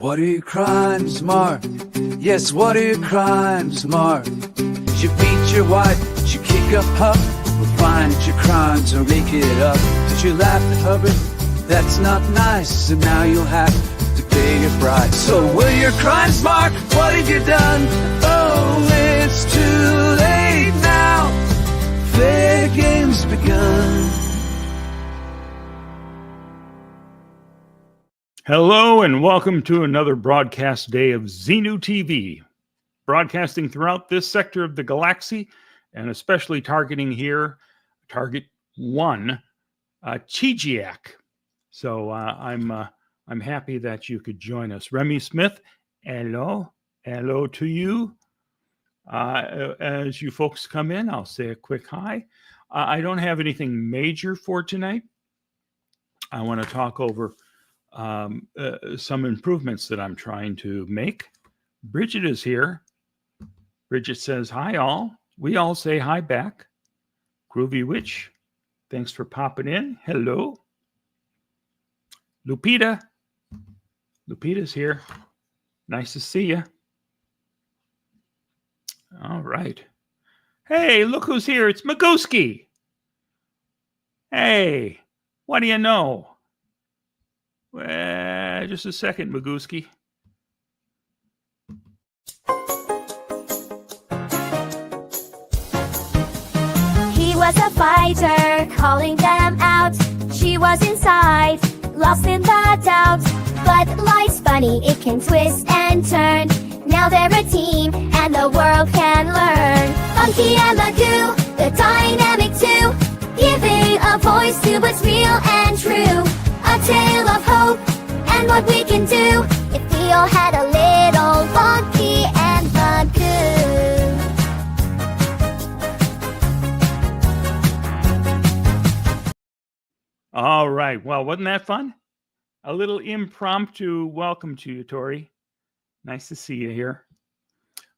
What are your crimes, Mark? Yes, what are your crimes, Mark? Did you beat your wife? Did you kick up Huck? Well, find your crimes or make it up. Did you laugh at Hubbard? That's not nice, and now you'll have to pay your price. So what are your crimes, Mark? What have you done? Oh, it's too late now. Fair game's begun. Hello and welcome to another broadcast day of Xenu TV, broadcasting throughout this sector of the galaxy and especially targeting here, target 1, Chijiak. So I'm happy that you could join us. Remy Smith, hello to you. As you folks come in, I'll say a quick hi. I don't have anything major for tonight. I want to talk over some improvements that I'm trying to make. Bridget is here. Bridget says, hi all. We all say hi back. Groovy Witch, thanks for popping in. Hello. Lupita's here. Nice to see you. All right. Hey, look who's here. It's Magooski. Hey, what do you know? Well, just a second, Magooski. He was a fighter, calling them out. She was inside, lost in the doubt. But life's funny, it can twist and turn. Now they're a team, and the world can learn. Funky and Magoo, the dynamic two, giving a voice to what's real and true. A tale of hope and what we can do if we all had a little Funky and Magoo. All right. Well, wasn't that fun? A little impromptu welcome to you, Tori. Nice to see you here.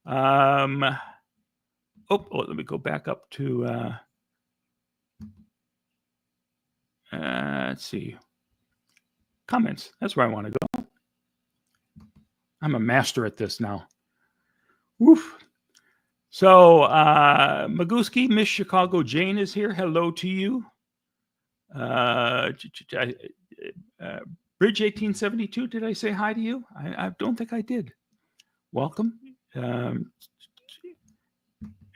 Let me go back up to, let's see. Comments. That's where I want to go. I'm a master at this now. Woof. So, Magooski, Miss Chicago Jane is here. Hello to you. Bridge 1872, did I say hi to you? I don't think I did. Welcome.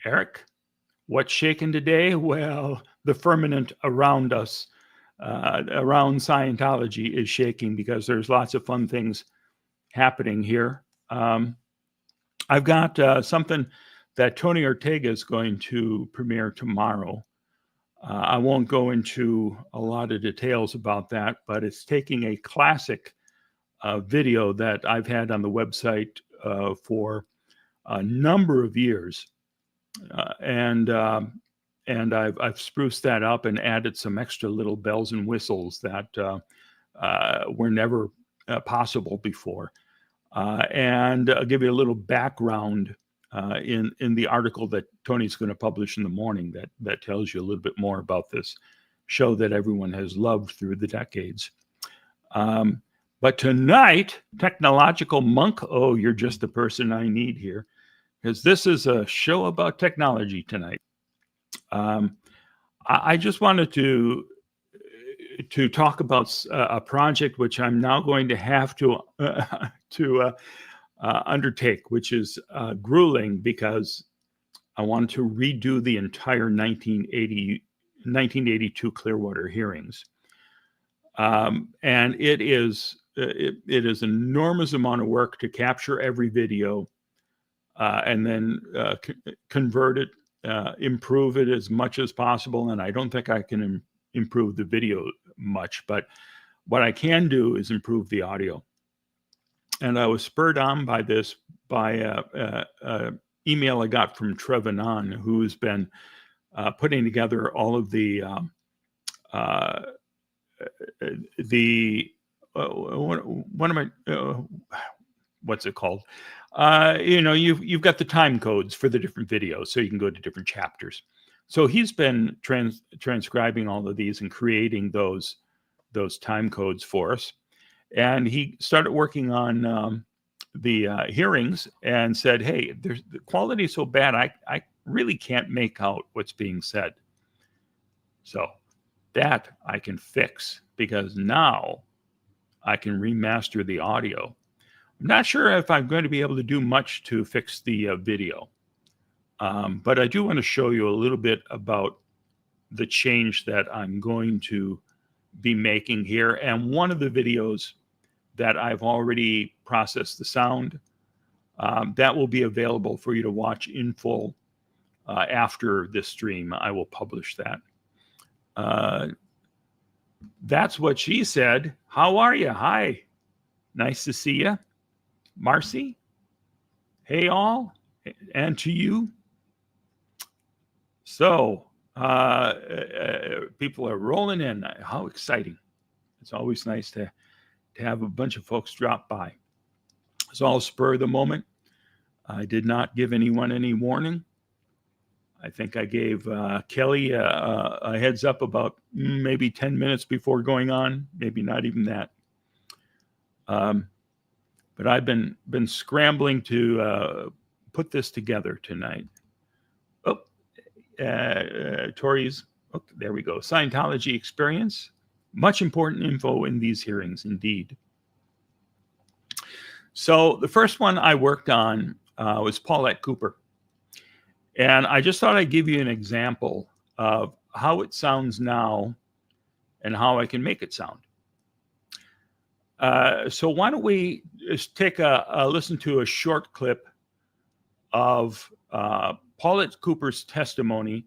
Eric, what's shaking today? Well, the firmament around us, around Scientology is shaking because there's lots of fun things happening here. I've got something that Tony Ortega is going to premiere tomorrow. I won't go into a lot of details about that, but it's taking a classic video that I've had on the website for a number of years. And I've spruced that up and added some extra little bells and whistles that were never possible before. And I'll give you a little background in the article that Tony's going to publish in the morning that tells you a little bit more about this show that everyone has loved through the decades. But tonight, Technological Monk, oh, you're just the person I need here, because this is a show about technology tonight. I just wanted to talk about a project which I'm now going to have to undertake, which is grueling because I want to redo the entire 1982 Clearwater hearings. And it is enormous amount of work to capture every video and then convert it, improve it as much as possible. And I don't think I can improve the video much, but what I can do is improve the audio. And I was spurred on by this by email I got from Trevanon, who's been putting together all of the what's it called? You've got the time codes for the different videos, so you can go to different chapters. So he's been transcribing all of these and creating those time codes for us. And he started working on the hearings and said, hey, the quality is so bad, I really can't make out what's being said. So that I can fix, because now I can remaster the audio. I'm not sure if I'm going to be able to do much to fix the video, but I do want to show you a little bit about the change that I'm going to be making here. And one of the videos that I've already processed the sound, that will be available for you to watch in full after this stream. I will publish that. That's what she said. How are you? Hi. Nice to see you. Marcy. Hey, all. And to you. So, people are rolling in. How exciting. It's always nice to have a bunch of folks drop by. It's all spur of the moment. I did not give anyone any warning. I think I gave Kelly a heads up about maybe 10 minutes before going on, maybe not even that. But I've been scrambling to put this together tonight. Oh, Tori's, oh, there we go. Scientology experience. Much important info in these hearings, indeed. So the first one I worked on was Paulette Cooper. And I just thought I'd give you an example of how it sounds now and how I can make it sound. So why don't we just take a listen to a short clip of Paulette Cooper's testimony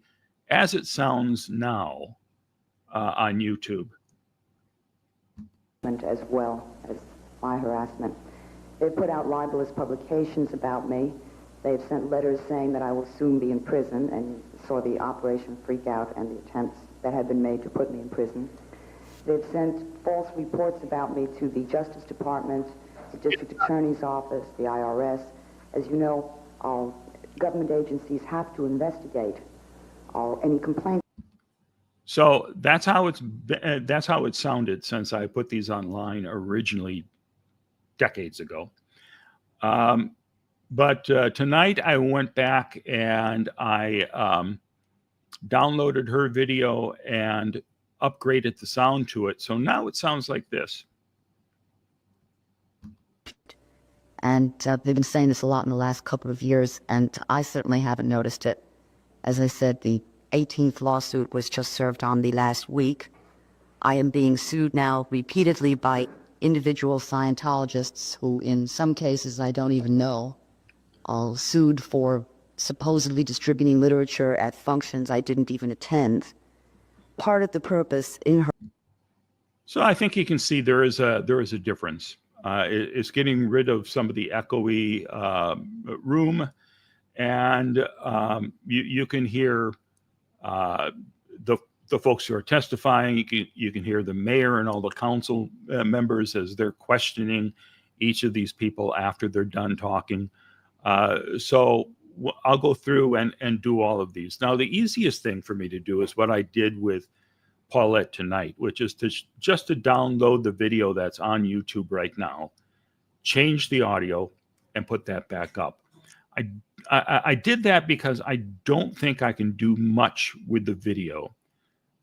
as it sounds now on YouTube. As well as my harassment. They've put out libelous publications about me. They've sent letters saying that I will soon be in prison, and saw the Operation Freak Out and the attempts that had been made to put me in prison. They've sent false reports about me to the Justice Department, the District Attorney's Office, the IRS. As you know, government agencies have to investigate any complaints. So that's how it sounded since I put these online originally decades ago. But tonight I went back and I downloaded her video and upgraded the sound to it. So now it sounds like this. And they've been saying this a lot in the last couple of years, and I certainly haven't noticed it. As I said, the 18th lawsuit was just served on the last week. I am being sued now repeatedly by individual Scientologists who, in some cases, I don't even know, all sued for supposedly distributing literature at functions I didn't even attend. Part of the purpose in her... So I think you can see there is a difference. It's getting rid of some of the echoey room, and you can hear the folks who are testifying. You can hear the mayor and all the council members as they're questioning each of these people after they're done talking. So I'll go through and do all of these. Now, the easiest thing for me to do is what I did with Paulette tonight, which is just to download the video that's on YouTube right now, change the audio, and put that back up. I did that because I don't think I can do much with the video.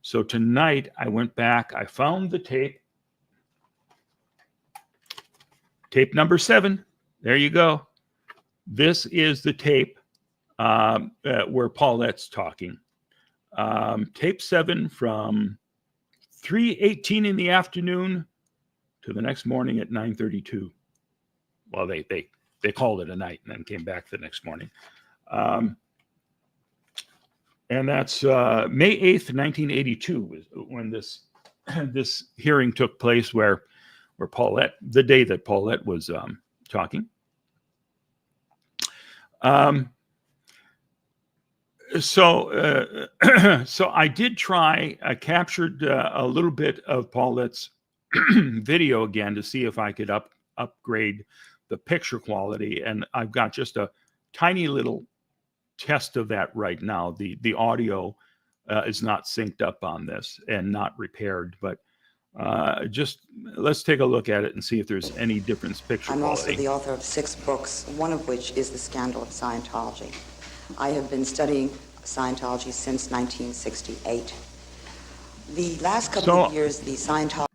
So tonight I went back, I found the tape number 7. There you go. This is the tape where Paulette's talking. Tape 7 from 3:18 in the afternoon to the next morning at 9:32. Well, they called it a night and then came back the next morning. And that's May 8th, 1982, when this hearing took place, where Paulette, the day that Paulette was talking. So I did try, I captured a little bit of Paulette's video again to see if I could upgrade the picture quality. And I've got just a tiny little test of that right now. The audio is not synced up on this and not repaired, but Just let's take a look at it and see if there's any difference picture I'm also quality. the author of 6 books, one of which is The Scandal of Scientology. I have been studying Scientology since 1968. The last couple of years, the Scientology...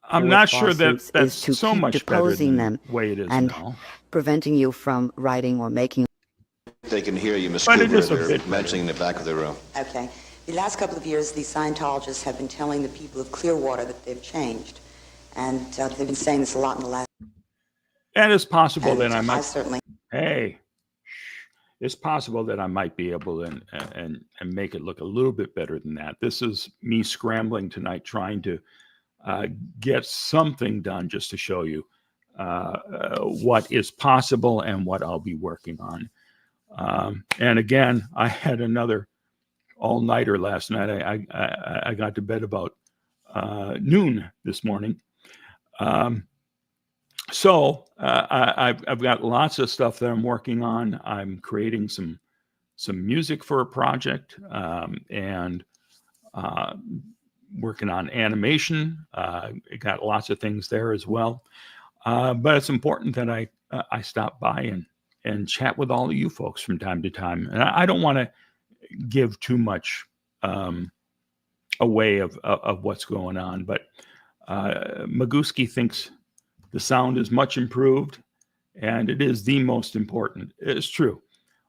I'm not sure that lawsuits that's is to so keep much better deposing than them the way it is and now. preventing you from writing or making. They can hear you, Miss But it Cooper. is a They're bit better. mentioning the back of the room. Okay. The last couple of years, the Scientologists have been telling the people of Clearwater that they've changed. And they've been saying this a lot in the last... And it's possible and that I might... certainly... Hey, it's possible that I might be able to and make it look a little bit better than that. This is me scrambling tonight, trying to get something done just to show you what is possible and what I'll be working on. And again, I had another all-nighter last night. I got to bed about noon this morning. So I've got lots of stuff that I'm working on. I'm creating some music for a project and working on animation. I got lots of things there as well. But it's important that I stop by and chat with all of you folks from time to time. And I don't want to give too much away of what's going on, but Magooski thinks the sound is much improved, and it is the most important. It's true.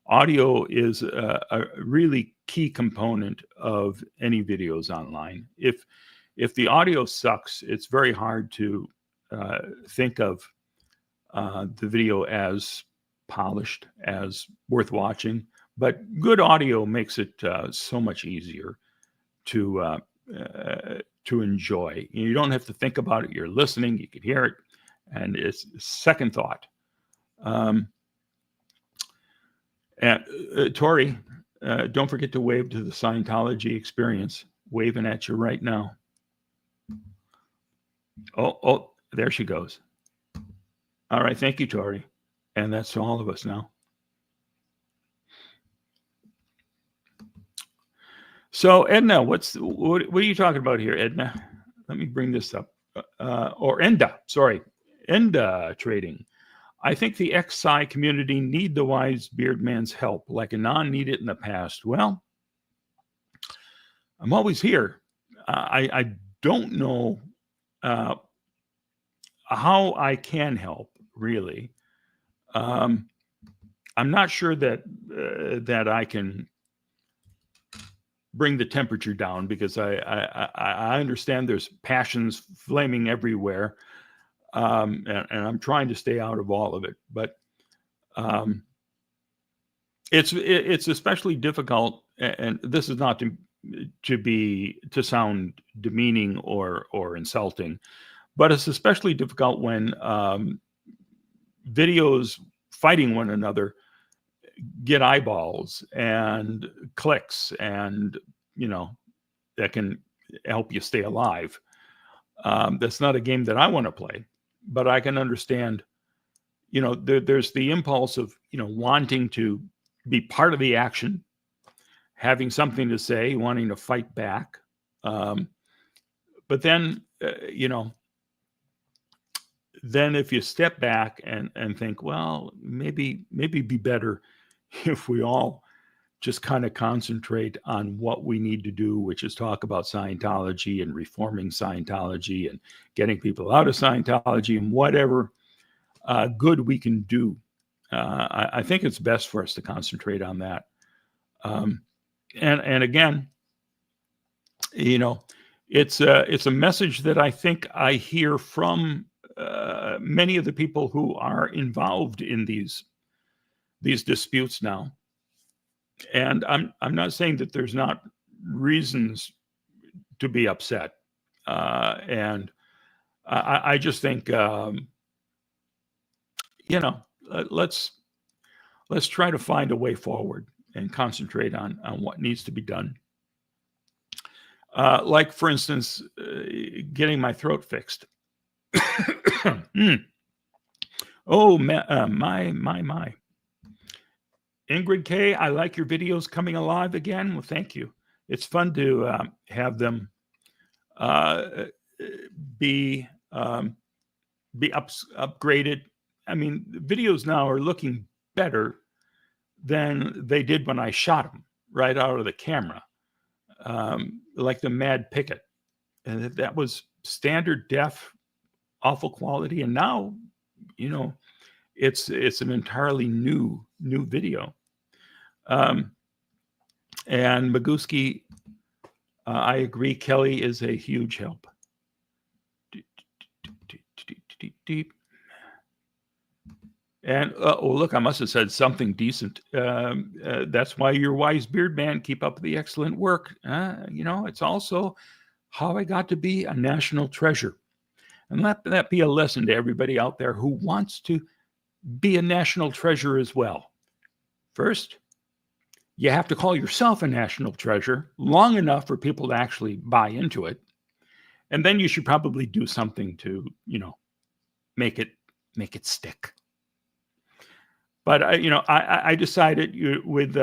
Audio is a really key component of any videos online. If the audio sucks, it's very hard to think of the video as polished, as worth watching. But good audio makes it so much easier to enjoy. You don't have to think about it. You're listening. You can hear it, and it's second thought. And Tori, don't forget to wave to the Scientology experience. Waving at you right now. Oh, there she goes. All right, thank you, Tori. And that's to all of us now. So, Edna, what are you talking about here, Edna? Let me bring this up. Or Enda, sorry. Enda Trading. I think the ex-Sci community need the wise beard man's help, like Anon needed in the past. Well, I'm always here. I don't know how I can help, really. I'm not sure that I can bring the temperature down, because I understand there's passions flaming everywhere, and I'm trying to stay out of all of it. But it's especially difficult, and this is not to sound demeaning or insulting, but it's especially difficult when videos fighting one another get eyeballs and clicks, and that can help you stay alive. That's not a game that I want to play, but I can understand. There's the impulse of wanting to be part of the action, having something to say, wanting to fight back, but then then if you step back and think, well, maybe be better if we all just kind of concentrate on what we need to do, which is talk about Scientology and reforming Scientology and getting people out of Scientology and whatever good we can do. I think it's best for us to concentrate on that. And again, it's a message that I think I hear from many of the people who are involved in these disputes now. And I'm not saying that there's not reasons to be upset. And I just think, let's try to find a way forward and concentrate on what needs to be done. Like, for instance, getting my throat fixed. Oh, my. Ingrid K., I like your videos coming alive again. Well, thank you. It's fun to have them be upgraded. I mean, videos now are looking better than they did when I shot them right out of the camera, like the Mad Picket. And that was standard def, awful quality. And now, it's an entirely new video. And Magooski, I agree, Kelly is a huge help. And look, I must have said something decent. That's why your wise beard man, keep up the excellent work. It's also how I got to be a national treasure. And let that be a lesson to everybody out there who wants to be a national treasure as well. First, you have to call yourself a national treasure long enough for people to actually buy into it. And then you should probably do something to, make it stick. But I decided with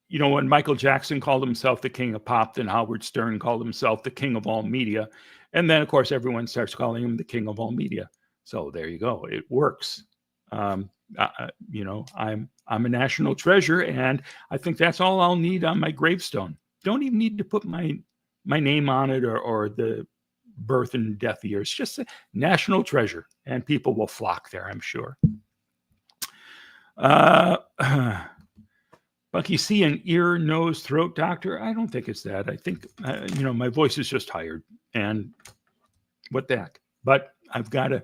when Michael Jackson called himself the king of pop, then Howard Stern called himself the king of all media, and then of course everyone starts calling him the king of all media. So there you go, it works. I'm a national treasure, and I think that's all I'll need on my gravestone. Don't even need to put my name on it or the birth and death years. Just a national treasure, and people will flock there, I'm sure. Bucky C, an ear, nose, throat doctor. I don't think it's that. I think, my voice is just tired, and what the heck. But I've got to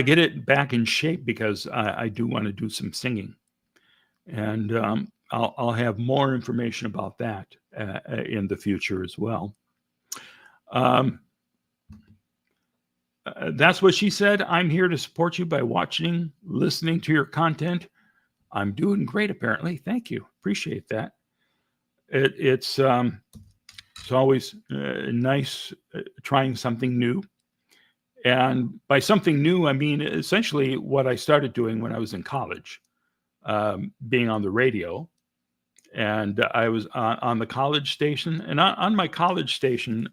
get it back in shape because I do want to do some singing, and I'll have more information about that in the future as well. That's what she said. I'm here to support you by listening to your content. I'm doing great, apparently. Thank you. Appreciate that. It's always nice trying something new. And by something new, I mean essentially what I started doing when I was in college, being on the radio. And I was on the college station. And on my college station,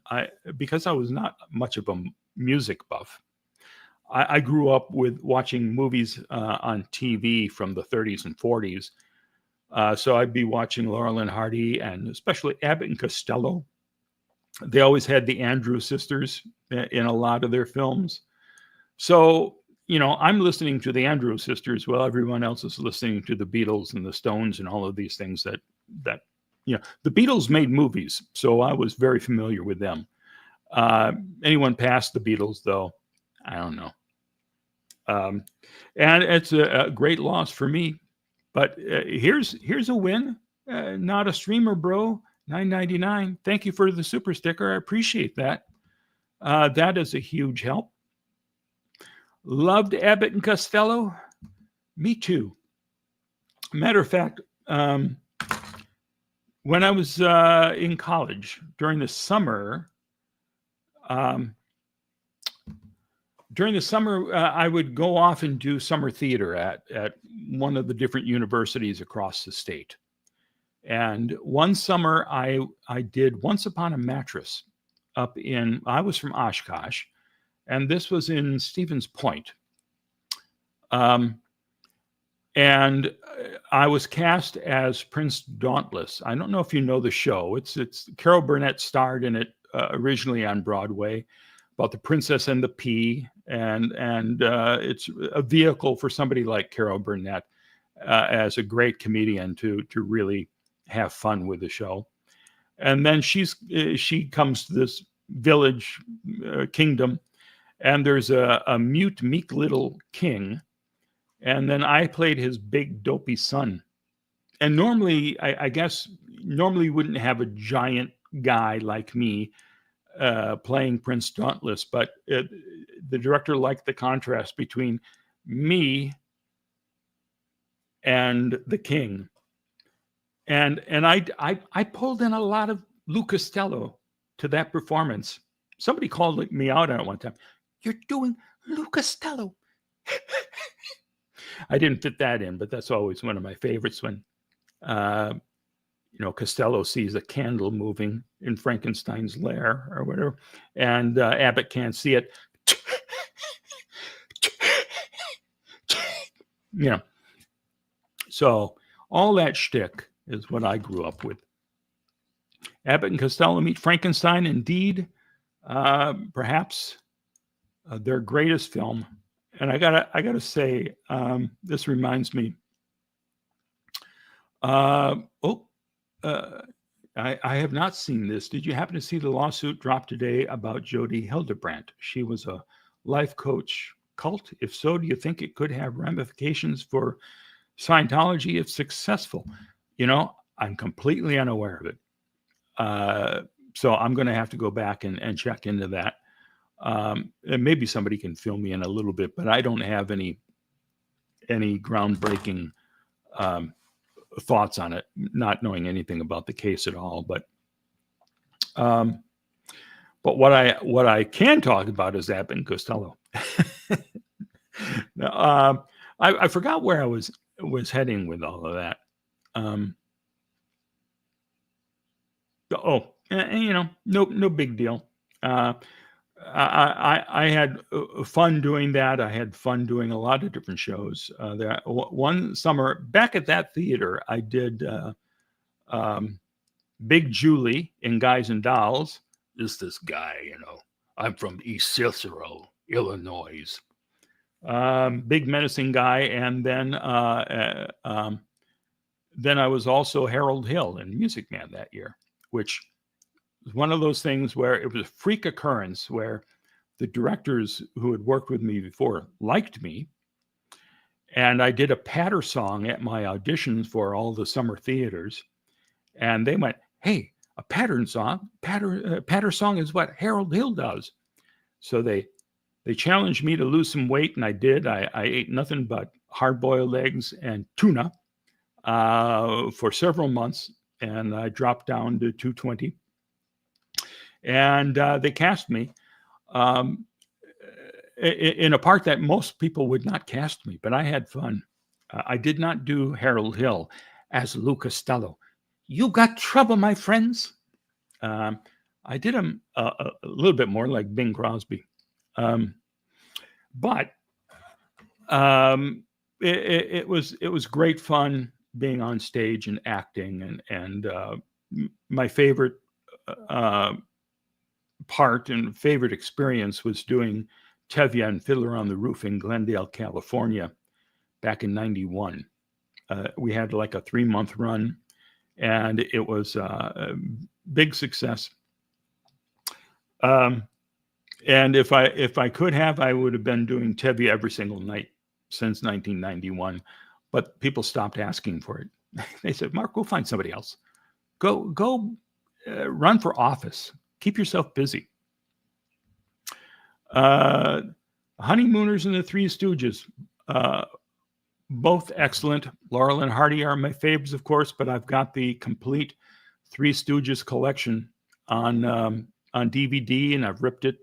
because I was not much of a music buff, I grew up with watching movies on TV from the 30s and 40s. So I'd be watching Laurel and Hardy, and especially Abbott and Costello. They always had the Andrews sisters in a lot of their films. So, I'm listening to the Andrews sisters while everyone else is listening to the Beatles and the Stones and all of these things that the Beatles made movies. So I was very familiar with them. Anyone past the Beatles, though, I don't know. And it's a great loss for me. But here's a win. Not a streamer, bro. $9.99. Thank you for the super sticker. I appreciate that. That is a huge help. Loved Abbott and Costello. Me too. Matter of fact, when I was in college during the summer, I would go off and do summer theater at one of the different universities across the state. And one summer I did Once Upon a Mattress I was from Oshkosh, and this was in Stevens Point. And I was cast as Prince Dauntless. I don't know if you know the show. It's Carol Burnett starred in it originally on Broadway, about the Princess and the Pea, and it's a vehicle for somebody like Carol Burnett as a great comedian to really have fun with the show. And then she comes to this village kingdom, and there's a mute, meek little king. And then I played his big, dopey son. And normally, I guess, wouldn't have a giant guy like me playing Prince Dauntless, but the director liked the contrast between me and the king. And I pulled in a lot of Lou Costello to that performance. Somebody called me out on it one time. You're doing Lou Costello. I didn't fit that in, but that's always one of my favorites when Costello sees a candle moving in Frankenstein's lair or whatever, and Abbott can't see it. So all that shtick is what I grew up with. Abbott and Costello meet Frankenstein, indeed, perhaps their greatest film. And I gotta say, this reminds me. I have not seen this. Did you happen to see the lawsuit dropped today about Jodi Hildebrandt? She was a life coach cult. If so, do you think it could have ramifications for Scientology if successful? I'm completely unaware of it. So I'm going to have to go back and check into that. And maybe somebody can fill me in a little bit, but I don't have any groundbreaking thoughts on it, not knowing anything about the case at all. But what I can talk about is Abbott and Costello. I forgot where I was heading with all of that. No big deal. I had fun doing that. I had fun doing a lot of different shows. One summer back at that theater, I did Big Julie in Guys and Dolls. This guy, I'm from East Cicero, Illinois. Big menacing guy, and then I was also Harold Hill in Music Man that year, which was one of those things where it was a freak occurrence where the directors who had worked with me before liked me, and I did a patter song at my auditions for all the summer theaters, and they went, "Hey, a patter song is what Harold Hill does." So they challenged me to lose some weight, and I did. I ate nothing but hard-boiled eggs and tuna for several months, and I dropped down to 220. And they cast me in a part that most people would not cast me, but I had fun. I did not do Harold Hill as Lou Costello. You got trouble, my friends. I did him a little bit more like Bing Crosby. But it was great fun being on stage and acting, and my favorite part and favorite experience was doing Tevye and Fiddler on the Roof in Glendale, California, back in '91. We had like a 3-month run, and it was a big success. And if I could have, I would have been doing Tevye every single night since 1991. But people stopped asking for it. They said, "Mark, go find somebody else. Go run for office. Keep yourself busy." Honeymooners and the Three Stooges, both excellent. Laurel and Hardy are my favorites, of course, but I've got the complete Three Stooges collection on DVD, and I've ripped it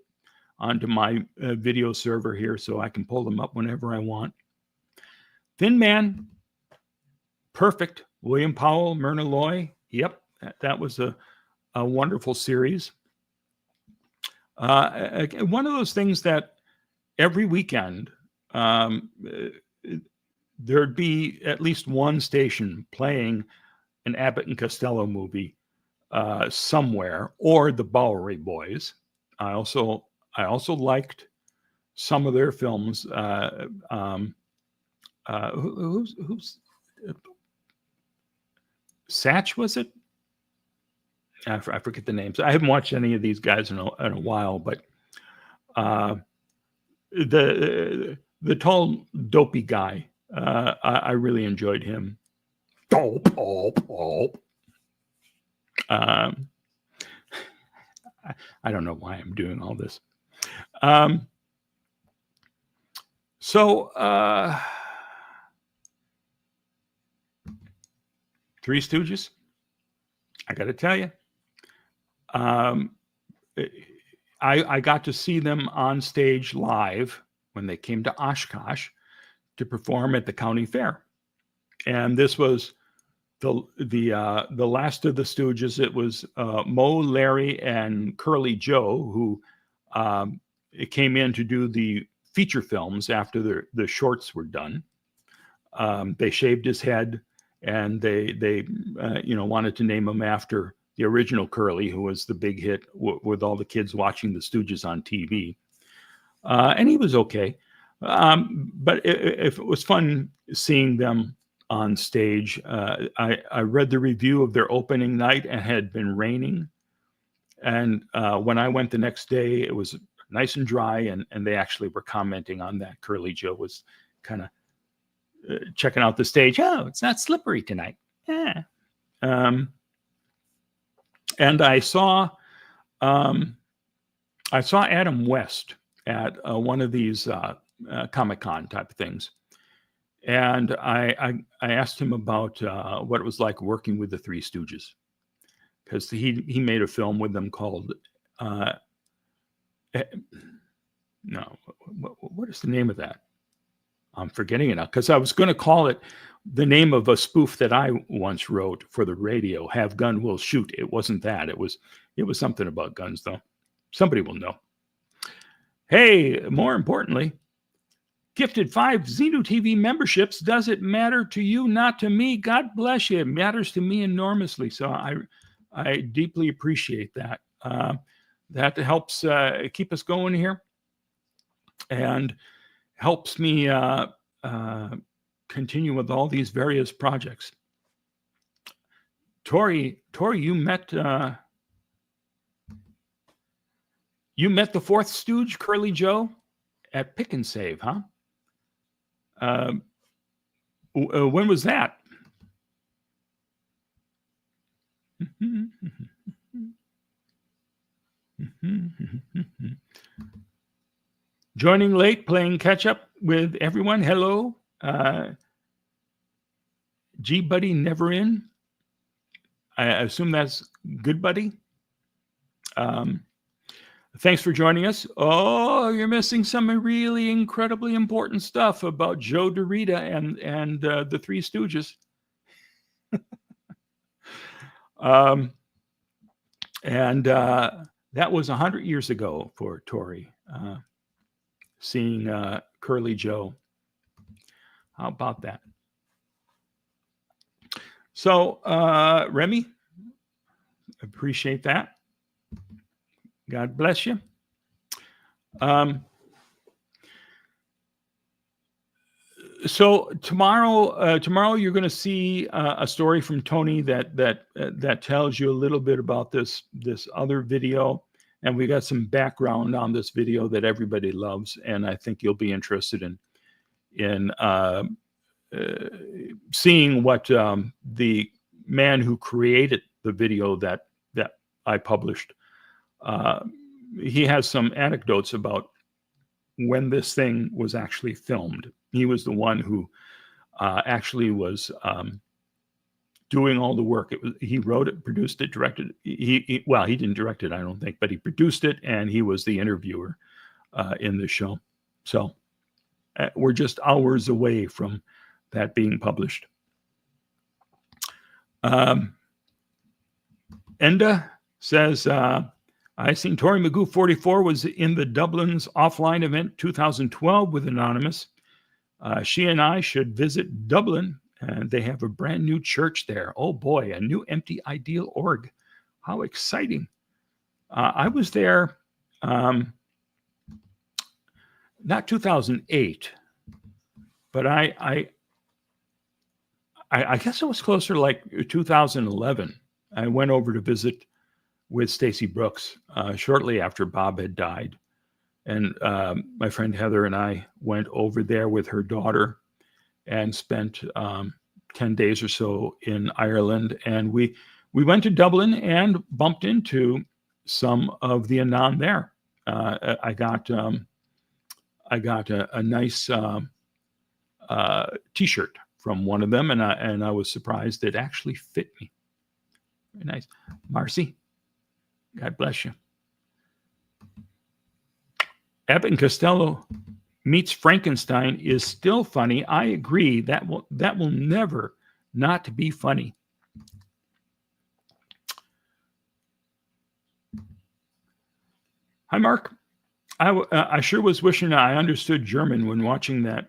onto my video server here so I can pull them up whenever I want. Thin Man, perfect. William Powell, Myrna Loy. Yep, that was a wonderful series. One of those things that every weekend there'd be at least one station playing an Abbott and Costello movie somewhere, or the Bowery Boys. I also liked some of their films. Who's Satch, was it? I forget the names. I haven't watched any of these guys in a while, but the tall, dopey guy, I really enjoyed him. Dope. I don't know why I'm doing all this. Three Stooges, I got to tell you, I got to see them on stage live when they came to Oshkosh to perform at the county fair. And this was the last of the Stooges. It was Mo, Larry, and Curly Joe who it came in to do the feature films after the shorts were done. They shaved his head, and they wanted to name him after the original Curly, who was the big hit with all the kids watching the Stooges on TV. And he was okay. But it was fun seeing them on stage. I read the review of their opening night, and it had been raining. And when I went the next day, it was nice and dry, and they actually were commenting on that. Curly Joe was kind of checking out the stage. Oh, it's not slippery tonight. Yeah. And I saw Adam West at one of these Comic-Con type of things. And I asked him about what it was like working with the Three Stooges, because he made a film with them called what is the name of that? I'm forgetting it now, because I was going to call it the name of a spoof that I once wrote for the radio. Have gun, will shoot. It wasn't that. It was something about guns, though. Somebody will know. Hey, more importantly, gifted 5 Xenu TV memberships. Does it matter to you? Not to me. God bless you. It matters to me enormously. So I deeply appreciate that. That helps keep us going here, and helps me continue with all these various projects. Tori, you met the fourth Stooge, Curly Joe, at Pick and Save, huh? When was that? Joining late, playing catch up with everyone. Hello. G Buddy never in. I assume that's good buddy. Thanks for joining us. Oh, you're missing some really incredibly important stuff about Joe DeRita and the Three Stooges. And that was 100 years ago for Tori, seeing Curly Joe. How about that? So, Remy, appreciate that. God bless you. So tomorrow you're going to see a story from Tony that tells you a little bit about this other video, and we got some background on this video that everybody loves, and I think you'll be interested in seeing what the man who created the video that I published. He has some anecdotes about when this thing was actually filmed. He was the one who actually was doing all the work. He wrote it, produced it, directed it. Well, he didn't direct it, I don't think, but he produced it, and he was the interviewer in the show. So we're just hours away from that being published. Enda says, I seen Tori Magoo 44 was in the Dublin's offline event 2012 with Anonymous. She and I should visit Dublin, and they have a brand new church there. Oh boy, a new empty ideal org. How exciting. I was there, not 2008, but I guess it was closer like 2011. I went over to visit with Stacy Brooks shortly after Bob had died. And my friend Heather and I went over there with her daughter and spent 10 days or so in Ireland. And we went to Dublin and bumped into some of the Anon there. I got a nice T-shirt from one of them, and I was surprised it actually fit me. Very nice. Marcy, God bless you. Abbott and Costello meets Frankenstein is still funny. I agree. That will never not be funny. Hi, Mark. I sure was wishing I understood German when watching that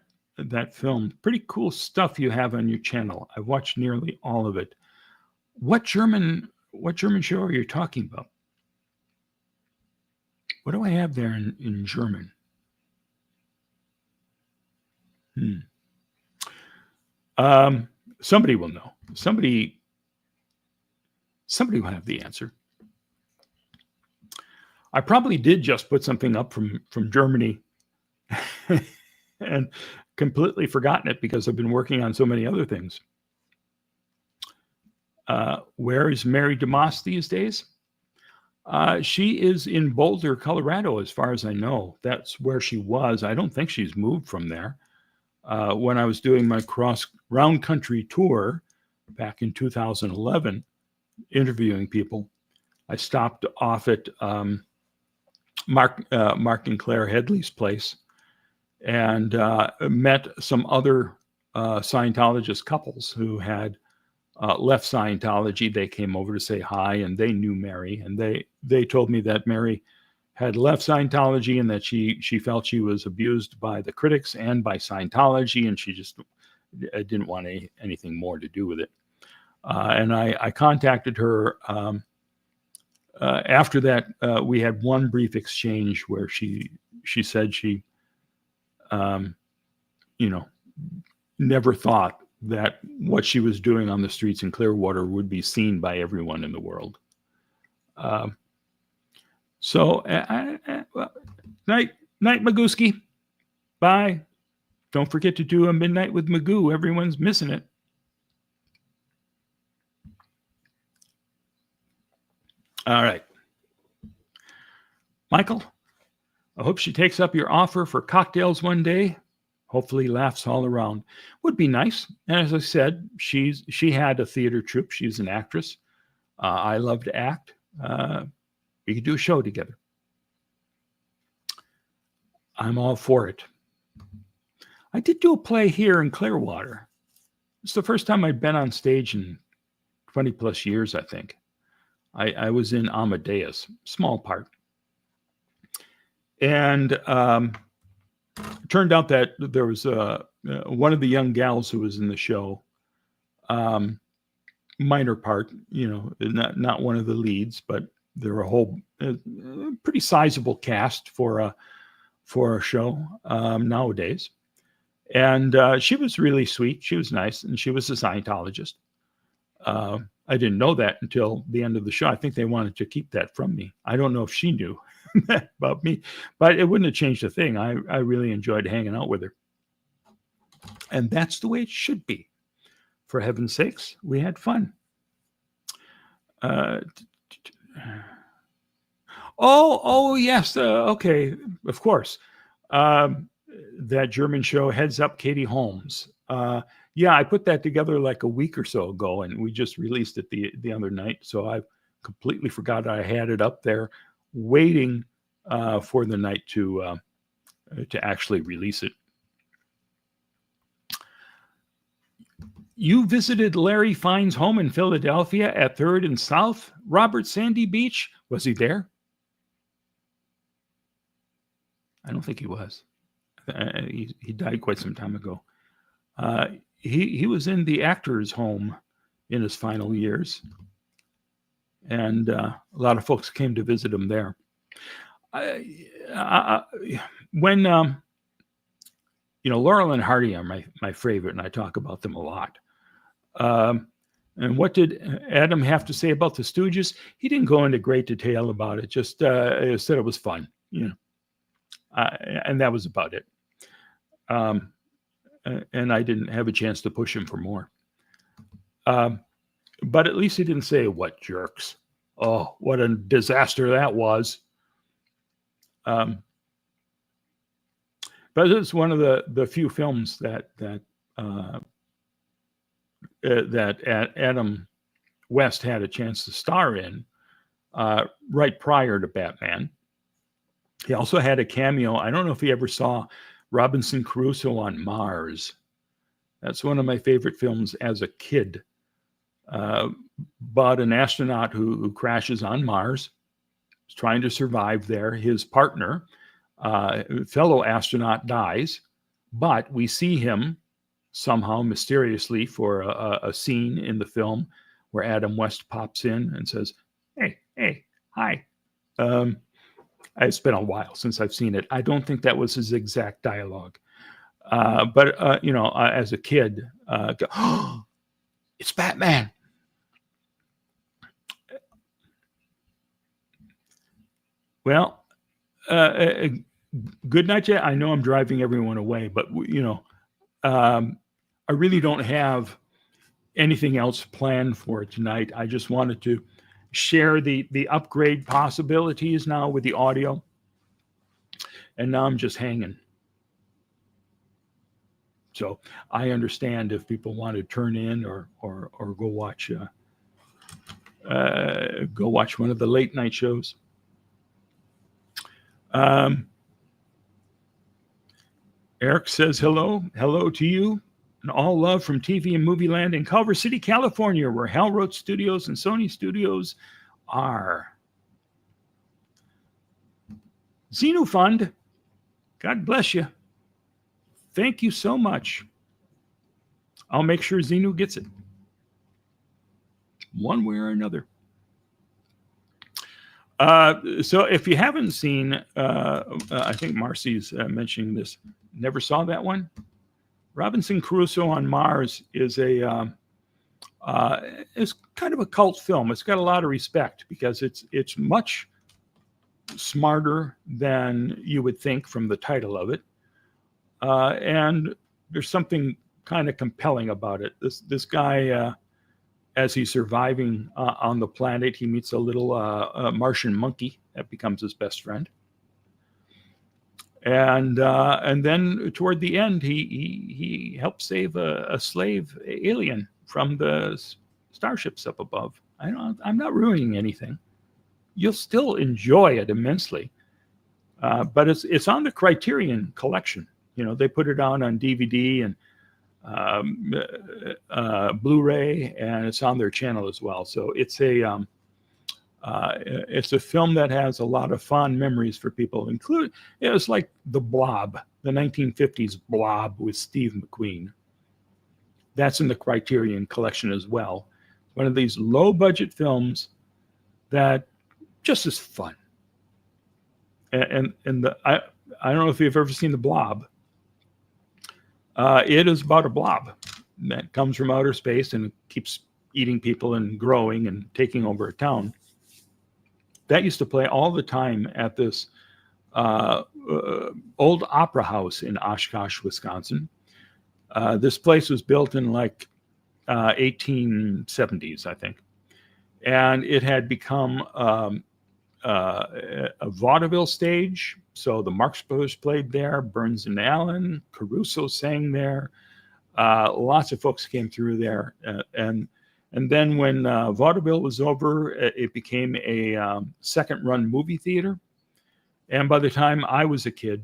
film. Pretty cool stuff you have on your channel. I've watched nearly all of it. What German show are you talking about? What do I have there in German? Somebody will know. Somebody will have the answer. I probably did just put something up from Germany and completely forgotten it because I've been working on so many other things. Where is Mary DeMoss these days? She is in Boulder, Colorado, as far as I know. That's where she was. I don't think she's moved from there. When I was doing my round country tour back in 2011, interviewing people, I stopped off at Mark and Claire Headley's place and met some other Scientologist couples who had left Scientology. They came over to say hi, and they knew Mary, and they told me that Mary had left Scientology and that she felt she was abused by the critics and by Scientology, and she just didn't want anything more to do with it. And I contacted her after that. We had one brief exchange where she said she, never thought that what she was doing on the streets in Clearwater would be seen by everyone in the world. Night, Magooski. Bye. Don't forget to do a midnight with Magoo. Everyone's missing it. All right. Michael, I hope she takes up your offer for cocktails one day. Hopefully laughs all around. Would be nice. And as I said, she had a theater troupe. She's an actress. I love to act. We could do a show together. I'm all for it. I did do a play here in Clearwater. It's the first time I'd been on stage in 20 plus years, I think. I was in Amadeus, small part. And turned out that there was one of the young gals who was in the show, minor part, not one of the leads, but there were a whole pretty sizable cast for a show nowadays. And she was really sweet. She was nice, and she was a Scientologist. I didn't know that until the end of the show. I think they wanted to keep that from me. I don't know if she knew that about me, but it wouldn't have changed a thing. I really enjoyed hanging out with her. And that's the way it should be. For heaven's sakes, we had fun. Oh, yes. Okay, of course. That German show, Heads Up, Katie Holmes. Yeah, I put that together like a week or so ago, and we just released it the other night. So I completely forgot I had it up there, waiting for the night to actually release it. You visited Larry Fine's home in Philadelphia at 3rd and South, Robert Sandy Beach. Was he there? I don't think he was. He died quite some time ago. He was in the actor's home in his final years, and a lot of folks came to visit him there. When Laurel and Hardy are my favorite, and I talk about them a lot. And what did Adam have to say about the Stooges? He didn't go into great detail about it. Just said it was fun, and that was about it. And I didn't have a chance to push him for more. But at least he didn't say, "What jerks." Oh, what a disaster that was. But it's one of the few films that Adam West had a chance to star in right prior to Batman. He also had a cameo. I don't know if he ever saw Robinson Crusoe on Mars. That's one of my favorite films as a kid. About an astronaut who crashes on Mars, He's trying to survive there. His partner, fellow astronaut, dies, but we see him somehow mysteriously for a scene in the film where Adam West pops in and says, hey, hi. It's been a while since I've seen it. I don't think that was his exact dialogue. But as a kid, oh, it's Batman. Well, good night, Jay. I know I'm driving everyone away, but I really don't have anything else planned for tonight. I just wanted to share the upgrade possibilities now with the audio. And now I'm just hanging. So I understand if people want to turn in or go watch one of the late night shows. Eric says hello to you, and all love from TV and Movie Land in Culver City, California, where Hal Roach Studios and Sony Studios are. Xenu Fund, God bless you. Thank you so much. I'll make sure Xenu gets it, one way or another. So if you haven't seen, I think Marcy's mentioning this, never saw that one. Robinson Crusoe on Mars is it's kind of a cult film. It's got a lot of respect because it's much smarter than you would think from the title of it. And there's something kind of compelling about it. This guy, as he's surviving on the planet, he meets a little Martian monkey that becomes his best friend. And then toward the end, he helps save a slave alien from the starships up above. I'm not ruining anything. You'll still enjoy it immensely. But it's on the Criterion collection. They put it out on DVD and Blu-ray, and it's on their channel as well. So it's a film that has a lot of fond memories for people. Including, it was like The Blob, the 1950s Blob with Steve McQueen. That's in the Criterion collection as well. One of these low-budget films that just is fun. And I don't know if you've ever seen The Blob. It is about a blob that comes from outer space and keeps eating people and growing and taking over a town. That used to play all the time at this old opera house in Oshkosh, Wisconsin. This place was built in like 1870s, I think. And it had become a vaudeville stage. So the Marx Brothers played there, Burns and Allen, Caruso sang there. Lots of folks came through there. And then when vaudeville was over, it became a second-run movie theater. And by the time I was a kid,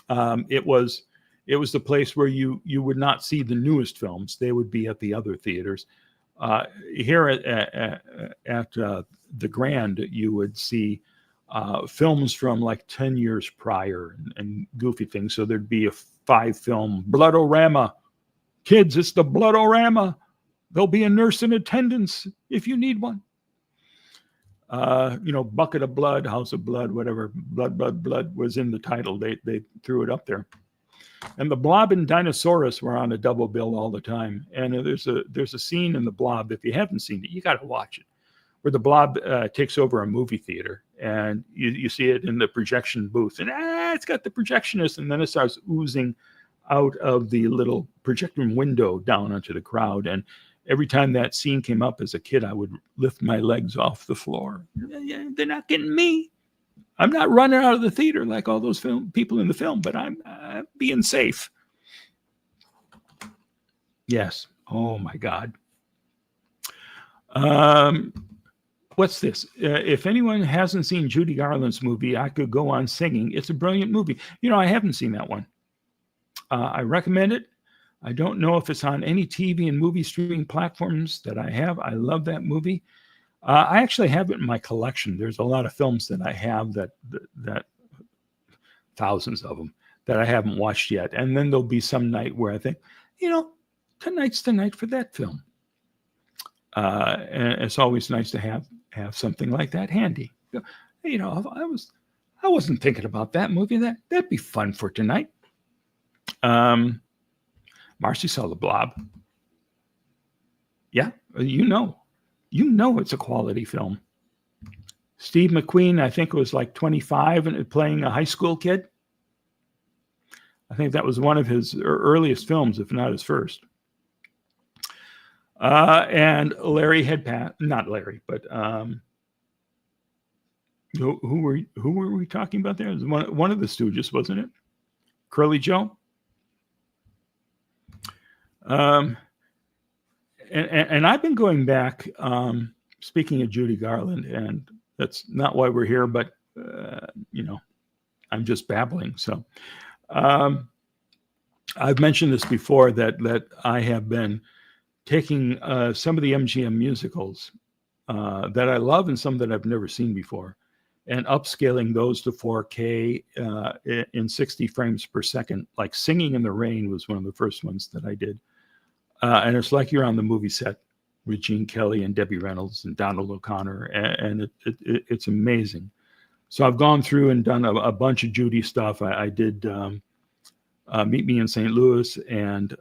it was the place where you would not see the newest films. They would be at the other theaters. Here at the Grand, you would see films from like 10 years prior and goofy things. So there'd be a 5-film Bloodorama. Kids, it's the Bloodorama. There'll be a nurse in attendance if you need one. Bucket of Blood, House of Blood, whatever. Blood was in the title. They threw it up there. And the Blob and Dinosaurus were on a double bill all the time. And there's a scene in the Blob, if you haven't seen it, you got to watch it, where the Blob takes over a movie theater, and you see it in the projection booth, and it's got the projectionist, and then it starts oozing out of the little projection window down onto the crowd. And every time that scene came up as a kid, I would lift my legs off the floor. They're not getting me. I'm not running out of the theater like all those people in the film, but I'm being safe. Yes. Oh, my God. What's this? If anyone hasn't seen Judy Garland's movie, I Could Go On Singing. It's a brilliant movie. I haven't seen that one. I recommend it. I don't know if it's on any TV and movie streaming platforms that I have. I love that movie. I actually have it in my collection. There's a lot of films that I have that thousands of them that I haven't watched yet. And then there'll be some night where I think, tonight's the night for that film. And it's always nice to have something like that handy. I wasn't thinking about that movie. That'd be fun for tonight. Marcy saw The Blob. Yeah, it's a quality film. Steve McQueen, I think, was like 25 and playing a high school kid. I think that was one of his earliest films, if not his first. And Larry had passed, not Larry, but who were we talking about there? It was one of the Stooges, wasn't it? Curly Joe. And I've been going back, speaking of Judy Garland, and that's not why we're here, but, I'm just babbling. So I've mentioned this before that I have been taking some of the MGM musicals that I love and some that I've never seen before and upscaling those to 4K in 60 frames per second. Like Singing in the Rain was one of the first ones that I did. And it's like you're on the movie set with Gene Kelly and Debbie Reynolds and Donald O'Connor, and it's amazing. So I've gone through and done a bunch of Judy stuff. I did Meet Me in St. Louis and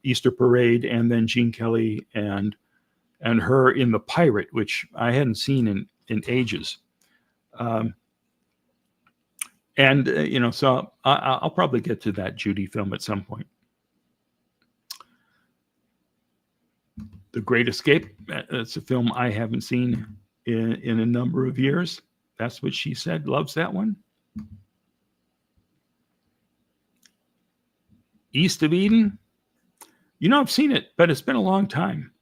Easter Parade, and then Gene Kelly and her in The Pirate, which I hadn't seen in ages. So I'll probably get to that Judy film at some point. The Great Escape, it's a film I haven't seen in a number of years. That's what she said, loves that one. East of Eden, I've seen it, but it's been a long time.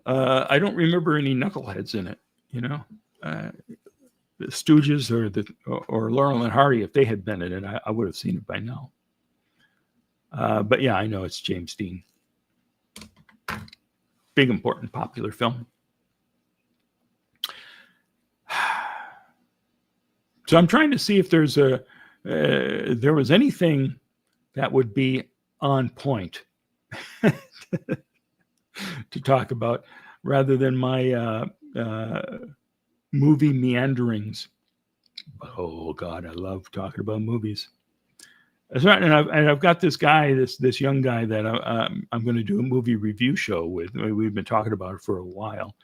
I don't remember any knuckleheads in it, the Stooges or Laurel and Hardy, if they had been in it, I would have seen it by now. But yeah, I know it's James Dean. Big, important, popular film. So I'm trying to see if there was anything that would be on point to talk about rather than my movie meanderings. Oh God, I love talking about movies. That's right, and I've got this guy, this young guy that I'm going to do a movie review show with. We've been talking about it for a while.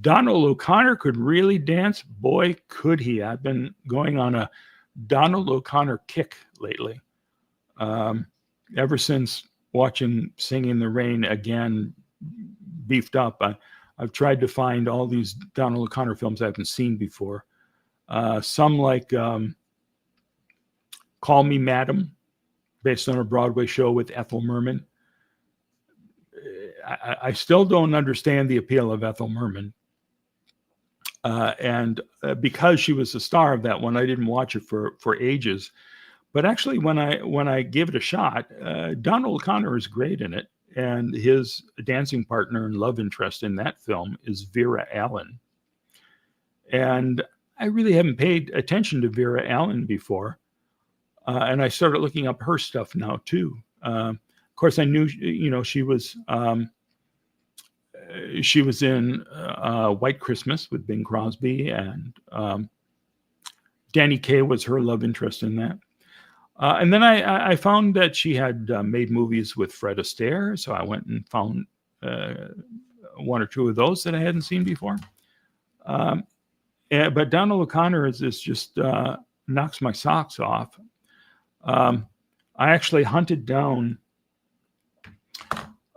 Donald O'Connor could really dance. Boy, could he! I've been going on a Donald O'Connor kick lately. Ever since watching Singing in the Rain again, beefed up. I've tried to find all these Donald O'Connor films I haven't seen before. Some like Call Me Madam, based on a Broadway show with Ethel Merman. I still don't understand the appeal of Ethel Merman. And because she was the star of that one, I didn't watch it for ages. But actually, when I gave it a shot, Donald O'Connor is great in it. And his dancing partner and love interest in that film is Vera Allen. And I really haven't paid attention to Vera Allen before. And I started looking up her stuff now too. Of course, I knew, she was in White Christmas with Bing Crosby, and Danny Kaye was her love interest in that. And then I found that she had made movies with Fred Astaire, so I went and found one or two of those that I hadn't seen before. But Donald O'Connor is just knocks my socks off. I actually hunted down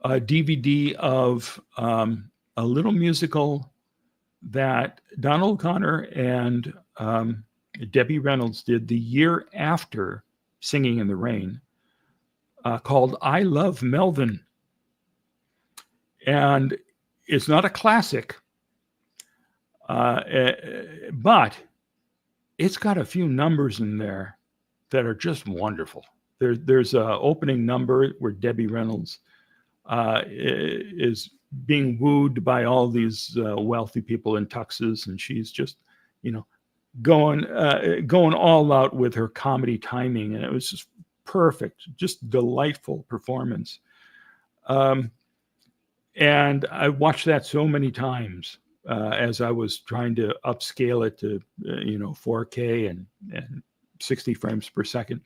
a DVD of a little musical that Donald O'Connor and Debbie Reynolds did the year after Singing in the Rain, called I Love Melvin. And it's not a classic, but it's got a few numbers in there that are just wonderful. There's an opening number where Debbie Reynolds is being wooed by all these wealthy people in tuxes, and she's just, going all out with her comedy timing, and it was just perfect, just delightful performance. And I watched that so many times as I was trying to upscale it to 4K and 60 frames per second.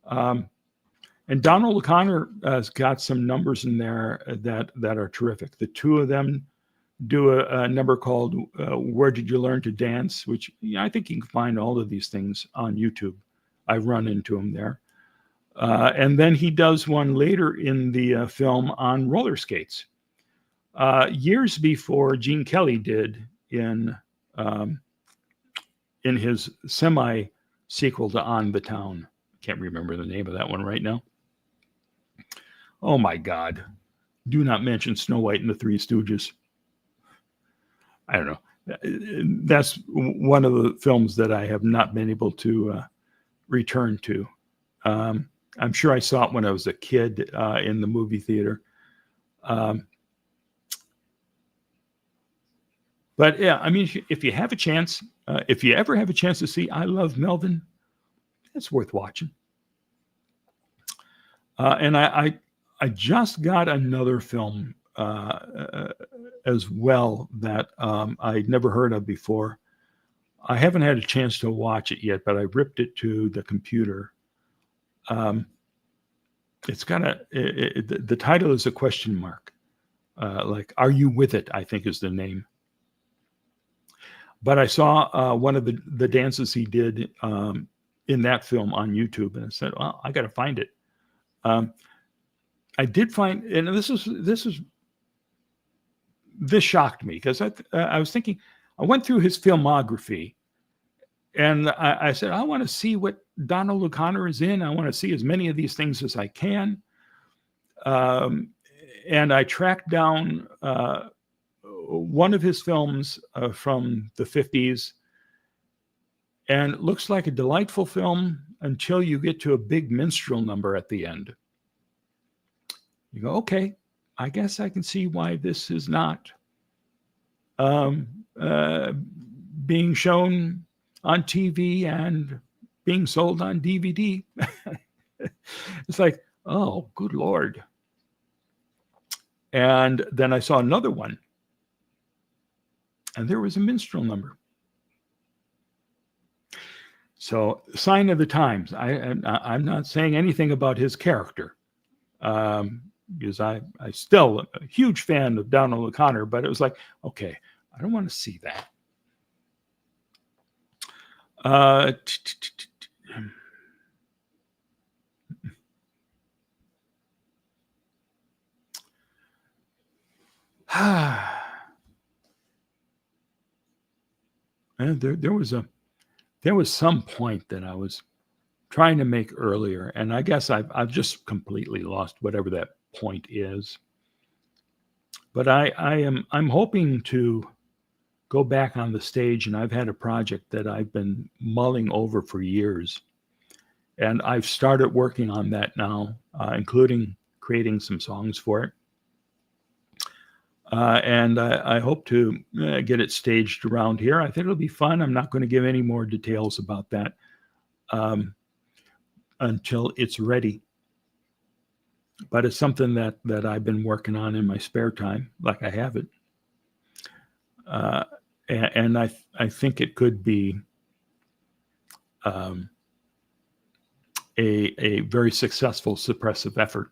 And Donald O'Connor has got some numbers in there that are terrific. The two of them do a number called Where Did You Learn to Dance, which I think you can find all of these things on YouTube. I've run into them there. And then he does one later in the film on roller skates, years before Gene Kelly did in his semi-sequel to On the Town. Can't remember the name of that one right now. Oh my God. Do not mention Snow White and the Three Stooges. I don't know. That's one of the films that I have not been able to return to. I'm sure I saw it when I was a kid in the movie theater. But yeah, I mean, if you have a chance, if you ever have a chance to see I Love Melvin, it's worth watching. And I just got another film as well that I'd never heard of before. I haven't had a chance to watch it yet, but I ripped it to the computer. It's got the title is a question mark. Like, Are You With It? I think is the name. But I saw one of the dances he did in that film on YouTube, and I said, well, I got to find it. I did find, and this shocked me because I was thinking, I went through his filmography, and I said, I want to see what Donald O'Connor is in. I want to see as many of these things as I can. And I tracked down one of his films from the 50s, and it looks like a delightful film until you get to a big minstrel number at the end. You go, okay, I guess I can see why this is not being shown on TV and being sold on DVD. It's like, oh, good Lord. And then I saw another one, and there was a minstrel number. So, sign of the times. I'm not saying anything about his character, because I still am a huge fan of Donald O'Connor, but it was like, okay, I don't want to see that. And there was some point that I was trying to make earlier, and I guess I've just completely lost whatever that point is. But I'm hoping to go back on the stage, and I've had a project that I've been mulling over for years, and I've started working on that now, including creating some songs for it. And I hope to get it staged around here. I think it'll be fun. I'm not going to give any more details about that until it's ready. But it's something that I've been working on in my spare time, like I have it. And I think it could be a very successful suppressive effort.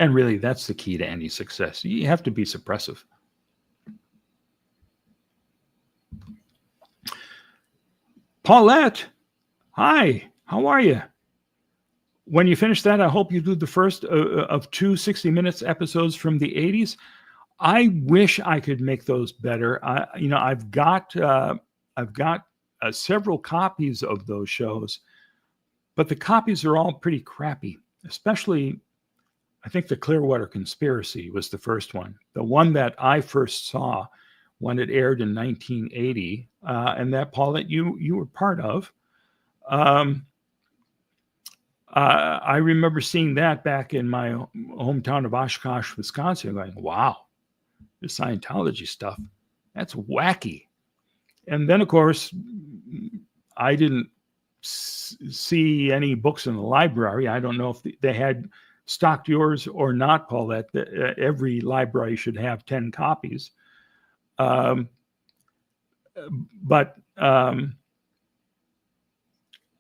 And really, that's the key to any success. You have to be suppressive. Paulette, hi, how are you? When you finish that, I hope you do the first of 2 60 Minutes episodes from the 80s. I wish I could make those better. I've got several copies of those shows, but the copies are all pretty crappy, especially I think the Clearwater Conspiracy was the first one, the one that I first saw when it aired in 1980, and that, Paulette, you were part of. I remember seeing that back in my hometown of Oshkosh, Wisconsin, going, wow, the Scientology stuff, that's wacky. And then, of course, I didn't see any books in the library. I don't know if they had stocked yours or not, Paulette. Every library should have 10 copies. But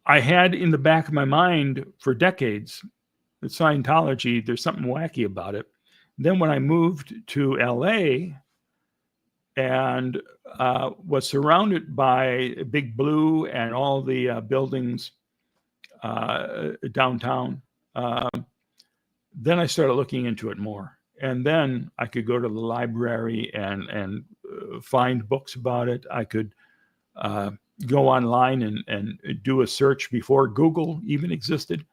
I had in the back of my mind for decades that Scientology, there's something wacky about it. Then when I moved to LA and was surrounded by Big Blue and all the buildings downtown, then I started looking into it more. And then I could go to the library and find books about it. I could go online and do a search before Google even existed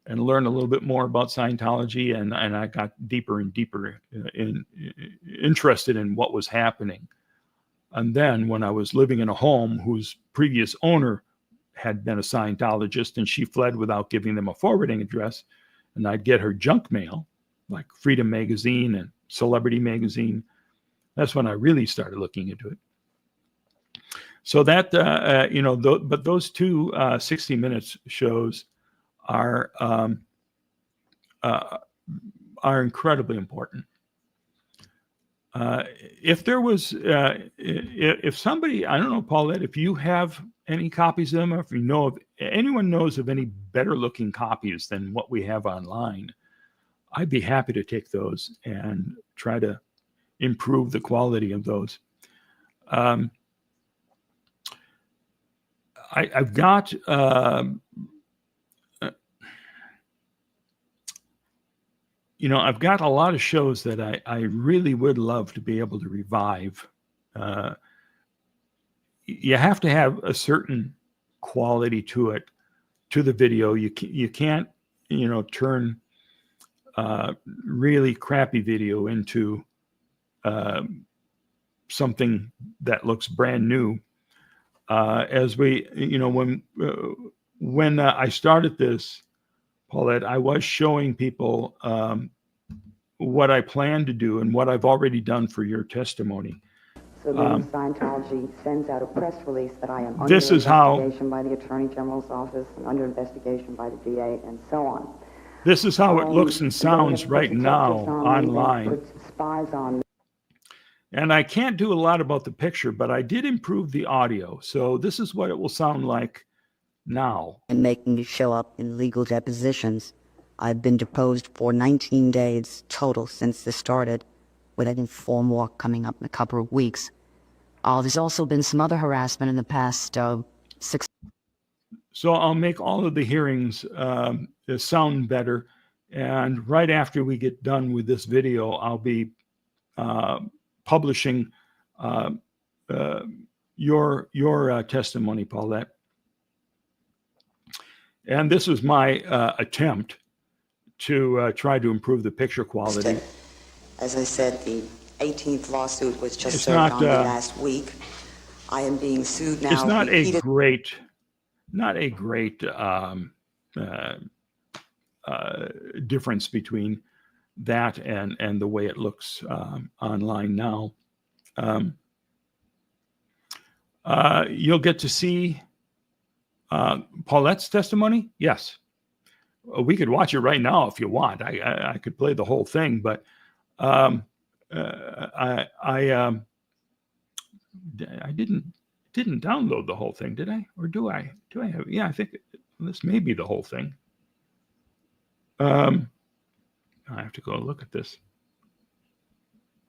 and learn a little bit more about Scientology. And I got deeper and deeper interested in what was happening. And then when I was living in a home whose previous owner had been a Scientologist and she fled without giving them a forwarding address, and I'd get her junk mail like Freedom Magazine and Celebrity Magazine, that's when I really started looking into it. So that, but those two 60 Minutes shows are incredibly important. If there was, if somebody, I don't know, Paulette, if you have any copies of them, or if you know of anyone knows of any better looking copies than what we have online, I'd be happy to take those and try to improve the quality of those. I've got I've got a lot of shows that I really would love to be able to revive. You have to have a certain quality to it, to the video. You can't, turn really crappy video into something that looks brand new. As we, when I started this, Paulette, I was showing people what I plan to do and what I've already done for your testimony. So then Scientology sends out a press release that I am under This is investigation by the Attorney General's office, and under investigation by the DA, and so on. This is how it looks and sounds right now on online. Put spies on. And I can't do a lot about the picture, but I did improve the audio. So this is what it will sound like now. And making me show up in legal depositions. I've been deposed for 19 days total since this started, with I think 4 more coming up in a couple of weeks. There's also been some other harassment in the past 6. So I'll make all of the hearings sound better. And right after we get done with this video, I'll be publishing your testimony, Paulette. And this is my attempt to try to improve the picture quality. As I said, the 18th lawsuit was just It's served not, on me last week. I am being sued now. It's not a great difference between that and the way it looks online now. You'll get to see Paulette's testimony. Yes, we could watch it right now if you want. I could play the whole thing, but I didn't download the whole thing, did I? Or do I? Do I have? Yeah, I think this may be the whole thing. I have to go look at this.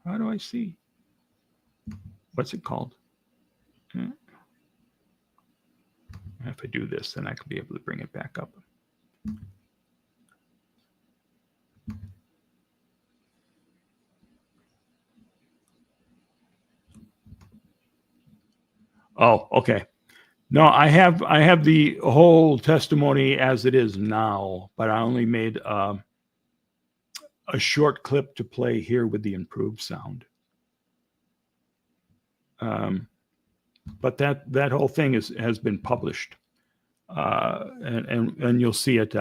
How do I see? What's it called? If I do this, then I can be able to bring it back up. Oh, okay. No, I have the whole testimony as it is now, but I only made a short clip to play here with the improved sound. But that whole thing has been published. and you'll see it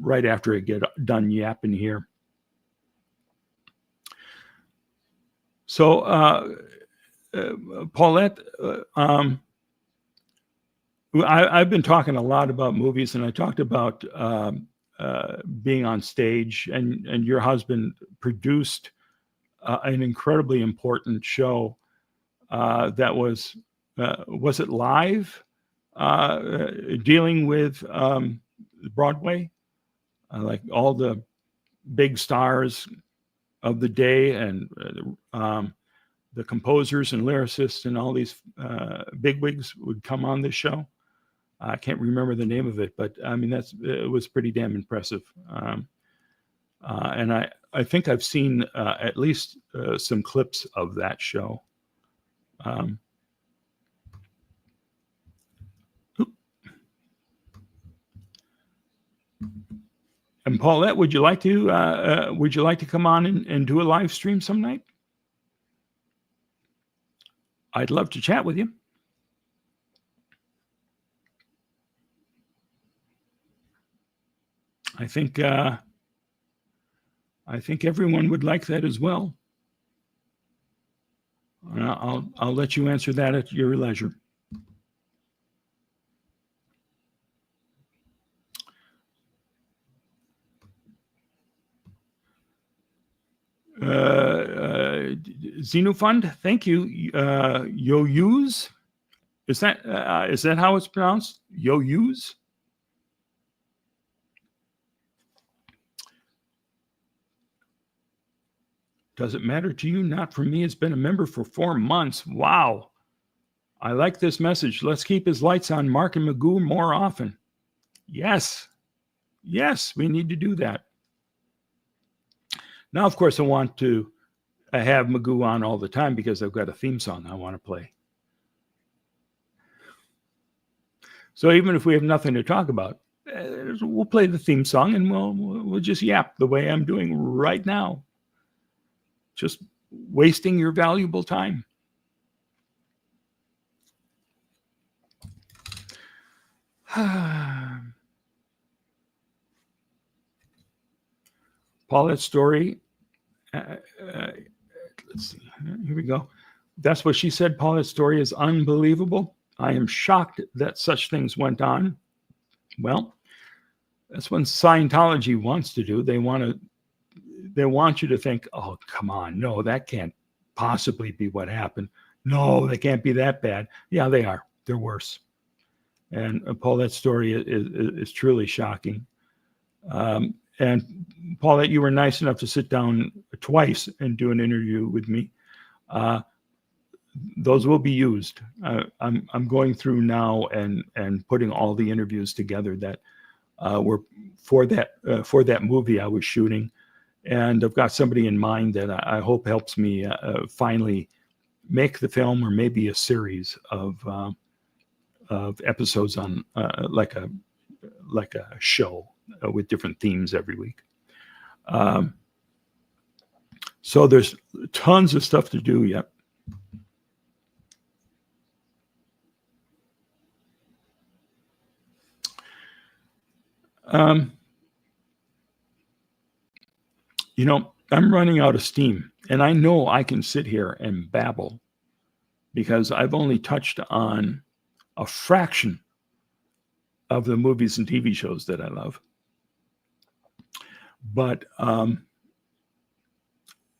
right after I get done yapping here. So, Paulette, I've been talking a lot about movies, and I talked about being on stage, and your husband produced an incredibly important show that was it live, dealing with Broadway, like all the big stars of the day, and the composers and lyricists and all these bigwigs would come on this show. I can't remember the name of it, but I mean, it was pretty damn impressive. And I think I've seen at least some clips of that show. And Paulette, would you like to come on and do a live stream some night? I'd love to chat with you. I think everyone would like that as well. I'll let you answer that at your leisure. Xenofund, thank you. Yo-use, is that how it's pronounced? Yo-use. Does it matter to you? Not for me. It's been a member for 4 months. Wow. I like this message. Let's keep his lights on Mark and Magoo more often. Yes. Yes, we need to do that. Now, of course, I want to have Magoo on all the time because I've got a theme song I want to play. So even if we have nothing to talk about, we'll play the theme song and we'll just yap the way I'm doing right now. Just wasting your valuable time. Paulette's story. Let's see. Here we go. That's what she said. Paulette's story is unbelievable. I am shocked that such things went on. Well, that's what Scientology wants to do. They want you to think, oh, come on. No, that can't possibly be what happened. No, they can't be that bad. Yeah, they are. They're worse. And Paulette's story is truly shocking. And Paulette, you were nice enough to sit down twice and do an interview with me. Those will be used. I'm going through now and putting all the interviews together that were for that movie I was shooting. And I've got somebody in mind that I hope helps me finally make the film, or maybe a series of episodes on like a show with different themes every week. So there's tons of stuff to do yet. You know, I'm running out of steam, and I know I can sit here and babble because I've only touched on a fraction of the movies and TV shows that I love. But,